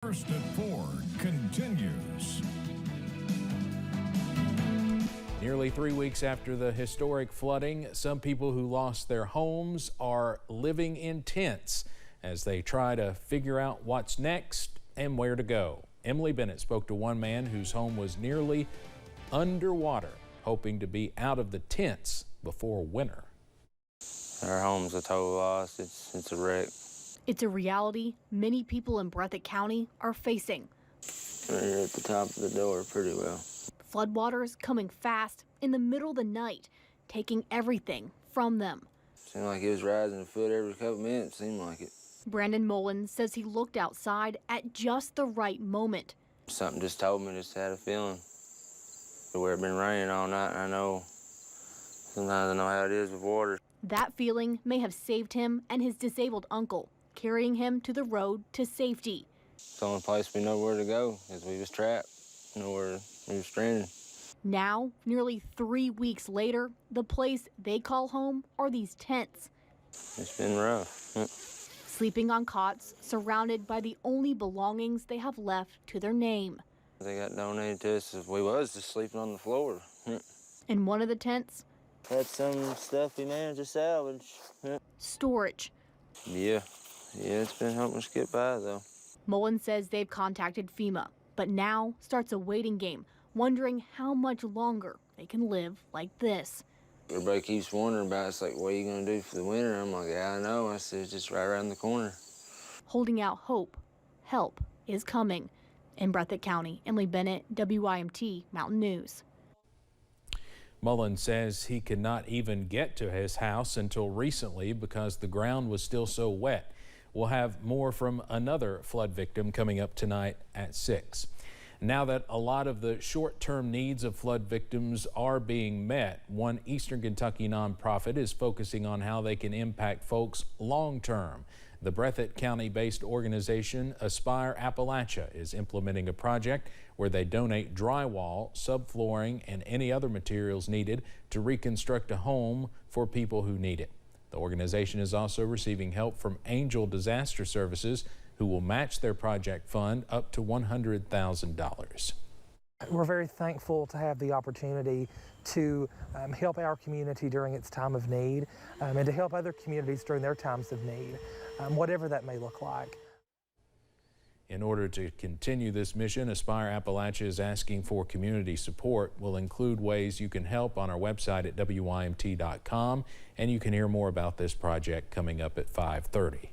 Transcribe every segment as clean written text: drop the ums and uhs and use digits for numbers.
First at 4 continues. Nearly 3 weeks after the historic flooding, some people who lost their homes are living in tents as they try to figure out what's next and where to go. Emily Bennett spoke to one man whose home was nearly underwater, hoping to be out of the tents before winter. Our home's a total loss. It's a wreck. It's a reality many people in Breathitt County are facing. Right here at the top of the door pretty well. Floodwaters coming fast in the middle of the night, taking everything from them. Seemed like it was rising a foot every couple minutes, seemed like it. Brandon Mullins says he looked outside at just the right moment. Something just told me, just had a feeling. Where it's been raining all night, I know, sometimes I know how it is with water. That feeling may have saved him and his disabled uncle, carrying him to the road to safety. It's the only place we know where to go, because we was trapped, nowhere we were stranded. Now, nearly 3 weeks later, the place they call home are these tents. It's been rough. Sleeping on cots, surrounded by the only belongings they have left to their name. They got donated to us. We was just sleeping on the floor. In one of the tents, Had some stuff we managed to salvage. storage. Yeah, it's been helping us get by though. Mullins says they've contacted FEMA, but now starts a waiting game, wondering how much longer they can live like this. Everybody keeps wondering about it. It's like, what are you going to do for the winter? I'm like, yeah, I know. I said, it's just right around the corner. Holding out hope. Help is coming. In Breathitt County, Emily Bennett, WYMT Mountain News. Mullins says he could not even get to his house until recently because the ground was still so wet. We'll have more from another flood victim coming up tonight at 6. Now that a lot of the short-term needs of flood victims are being met, one Eastern Kentucky nonprofit is focusing on how they can impact folks long-term. The Breathitt County-based organization Aspire Appalachia is implementing a project where they donate drywall, subflooring, and any other materials needed to reconstruct a home for people who need it. The organization is also receiving help from Angel Disaster Services, who will match their project fund up to $100,000. We're very thankful to have the opportunity to help our community during its time of need and to help other communities during their times of need, whatever that may look like. In order to continue this mission, Aspire Appalachia is asking for community support. We'll include ways you can help on our website at WYMT.com, and you can hear more about this project coming up at 5:30.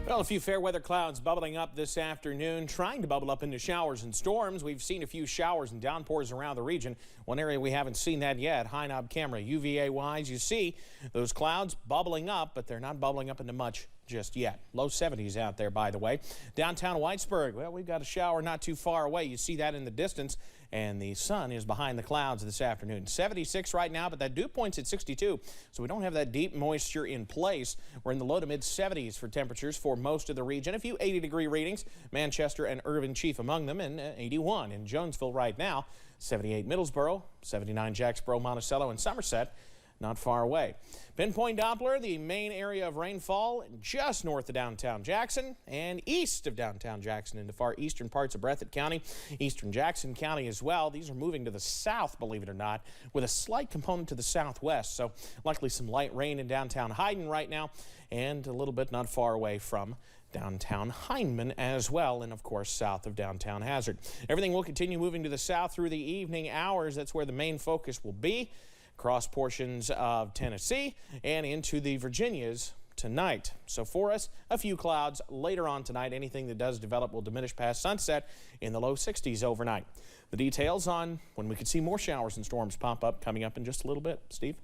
Well, a few fair weather clouds bubbling up this afternoon, trying to bubble up into showers and storms. We've seen a few showers and downpours around the region. One area we haven't seen that yet, high knob camera, UVA-wise, you see those clouds bubbling up, but they're not bubbling up into much just yet. Low 70s out there, by the way. Downtown Whitesburg, well, we've got a shower not too far away. You see that in the distance, and the sun is behind the clouds this afternoon. 76 right now, but that dew point's at 62, so we don't have that deep moisture in place. We're in the low to mid 70s for temperatures for most of the region. A few 80-degree readings, Manchester and Irvin chief among them, and 81 in Jonesville right now. 78 Middlesboro, 79 Jacksboro, Monticello, and Somerset. Not far away. Pinpoint Doppler, the main area of rainfall just north of downtown Jackson and east of downtown Jackson in the far eastern parts of Breathitt County, eastern Jackson County as well. These are moving to the south, believe it or not, with a slight component to the southwest. So likely some light rain in downtown Hyden right now and a little bit not far away from downtown Hindman as well, and of course south of downtown Hazard. Everything will continue moving to the south through the evening hours. That's where the main focus will be. Across portions of Tennessee and into the Virginias tonight. So for us, a few clouds later on tonight. Anything that does develop will diminish past sunset in the low 60s overnight. The details on when we could see more showers and storms pop up coming up in just a little bit. Steve?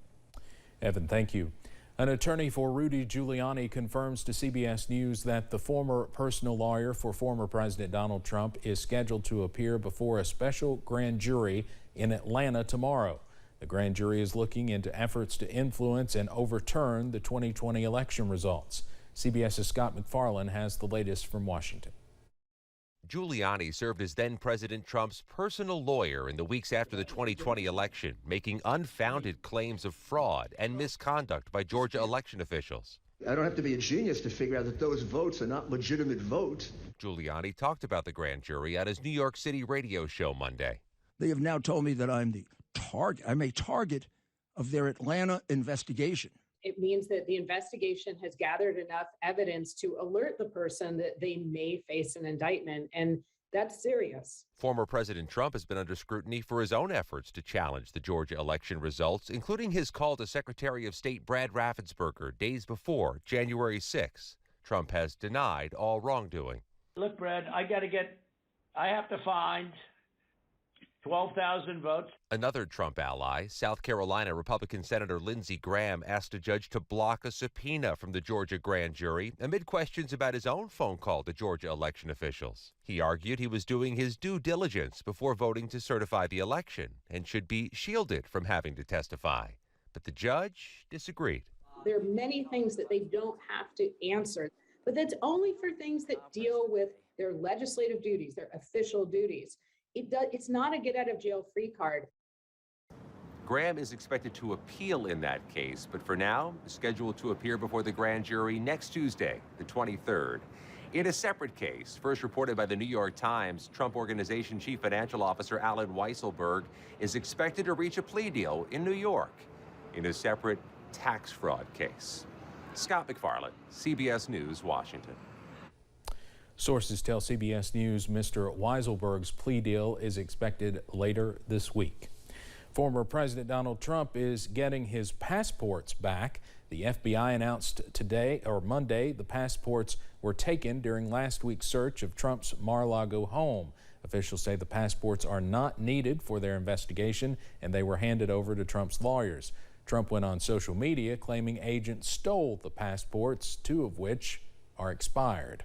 Evan, thank you. An attorney for Rudy Giuliani confirms to CBS News that the former personal lawyer for former President Donald Trump is scheduled to appear before a special grand jury in Atlanta tomorrow. The grand jury is looking into efforts to influence and overturn the 2020 election results. CBS's Scott McFarland has the latest from Washington. Giuliani served as then-President Trump's personal lawyer in the weeks after the 2020 election, making unfounded claims of fraud and misconduct by Georgia election officials. I don't have to be a genius to figure out that those votes are not legitimate votes. Giuliani talked about the grand jury at his New York City radio show Monday. They have now told me that I'm a target of their Atlanta investigation. It means that the investigation has gathered enough evidence to alert the person that they may face an indictment, and that's serious. Former President Trump has been under scrutiny for his own efforts to challenge the Georgia election results, including his call to Secretary of State Brad Raffensperger days before January 6. Trump has denied all wrongdoing. Look, Brad, I have to find 12,000 votes. Another Trump ally, South Carolina Republican Senator Lindsey Graham, asked a judge to block a subpoena from the Georgia grand jury amid questions about his own phone call to Georgia election officials. He argued he was doing his due diligence before voting to certify the election and should be shielded from having to testify. But the judge disagreed. There are many things that they don't have to answer, but that's only for things that deal with their legislative duties, their official duties. It's not a get out of jail free card. Graham is expected to appeal in that case, but for now, is scheduled to appear before the grand jury next Tuesday, the 23rd. In a separate case, first reported by the New York Times, Trump Organization Chief Financial Officer Alan Weisselberg is expected to reach a plea deal in New York in a separate tax fraud case. Scott McFarland, CBS News, Washington. Sources tell CBS News Mr. Weisselberg's plea deal is expected later this week. Former President Donald Trump is getting his passports back. The FBI announced Monday the passports were taken during last week's search of Trump's Mar-a-Lago home. Officials say the passports are not needed for their investigation and they were handed over to Trump's lawyers. Trump went on social media claiming agents stole the passports, 2 of which are expired.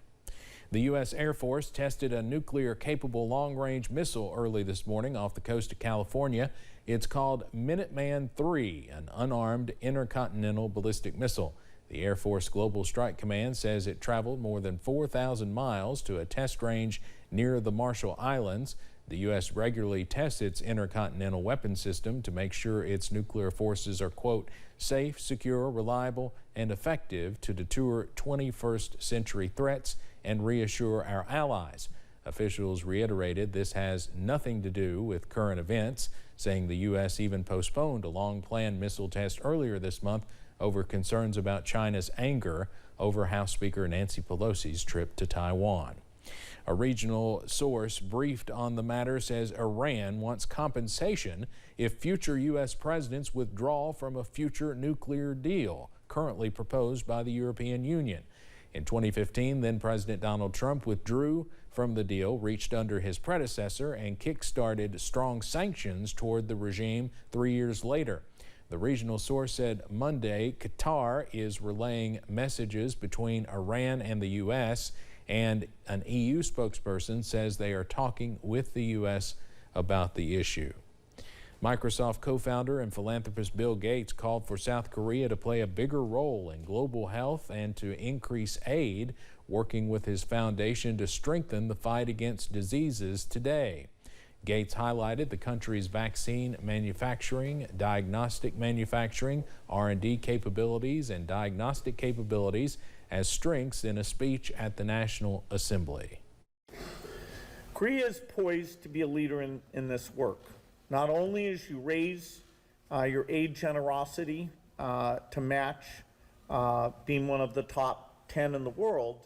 The U.S. Air Force tested a nuclear-capable long-range missile early this morning off the coast of California. It's called Minuteman III, an unarmed intercontinental ballistic missile. The Air Force Global Strike Command says it traveled more than 4,000 miles to a test range near the Marshall Islands. The U.S. regularly tests its intercontinental weapon system to make sure its nuclear forces are, quote, safe, secure, reliable, and effective to deter 21st century threats and reassure our allies. Officials reiterated this has nothing to do with current events, saying the U.S. even postponed a long-planned missile test earlier this month over concerns about China's anger over House Speaker Nancy Pelosi's trip to Taiwan. A regional source briefed on the matter says Iran wants compensation if future U.S. presidents withdraw from a future nuclear deal currently proposed by the European Union. In 2015, then President Donald Trump withdrew from the deal reached under his predecessor and kick-started strong sanctions toward the regime 3 years later. The regional source said Monday Qatar is relaying messages between Iran and the U.S., and an EU spokesperson says they are talking with the U.S. about the issue. Microsoft co-founder and philanthropist Bill Gates called for South Korea to play a bigger role in global health and to increase aid, working with his foundation to strengthen the fight against diseases today. Gates highlighted the country's vaccine manufacturing, diagnostic manufacturing, R&D capabilities, and diagnostic capabilities as strengths in a speech at the National Assembly. Korea is poised to be a leader in this work. Not only as you raise your aid generosity to match being one of the top 10 in the world,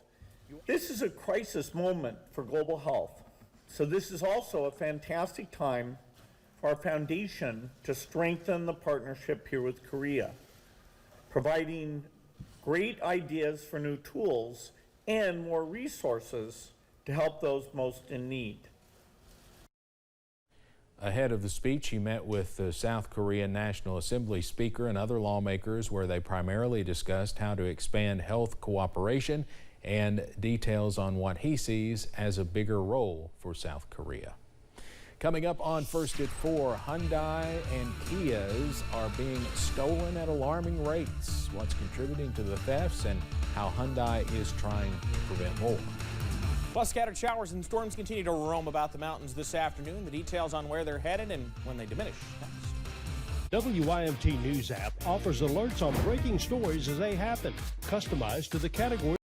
this is a crisis moment for global health. So this is also a fantastic time for our foundation to strengthen the partnership here with Korea, providing great ideas for new tools and more resources to help those most in need. Ahead of the speech, he met with the South Korean National Assembly Speaker and other lawmakers where they primarily discussed how to expand health cooperation and details on what he sees as a bigger role for South Korea. Coming up on First at 4, Hyundai and Kias are being stolen at alarming rates. What's contributing to the thefts and how Hyundai is trying to prevent more. Plus, scattered showers and storms continue to roam about the mountains this afternoon. The details on where they're headed and when they diminish. Next. WYMT News app offers alerts on breaking stories as they happen, customized to the category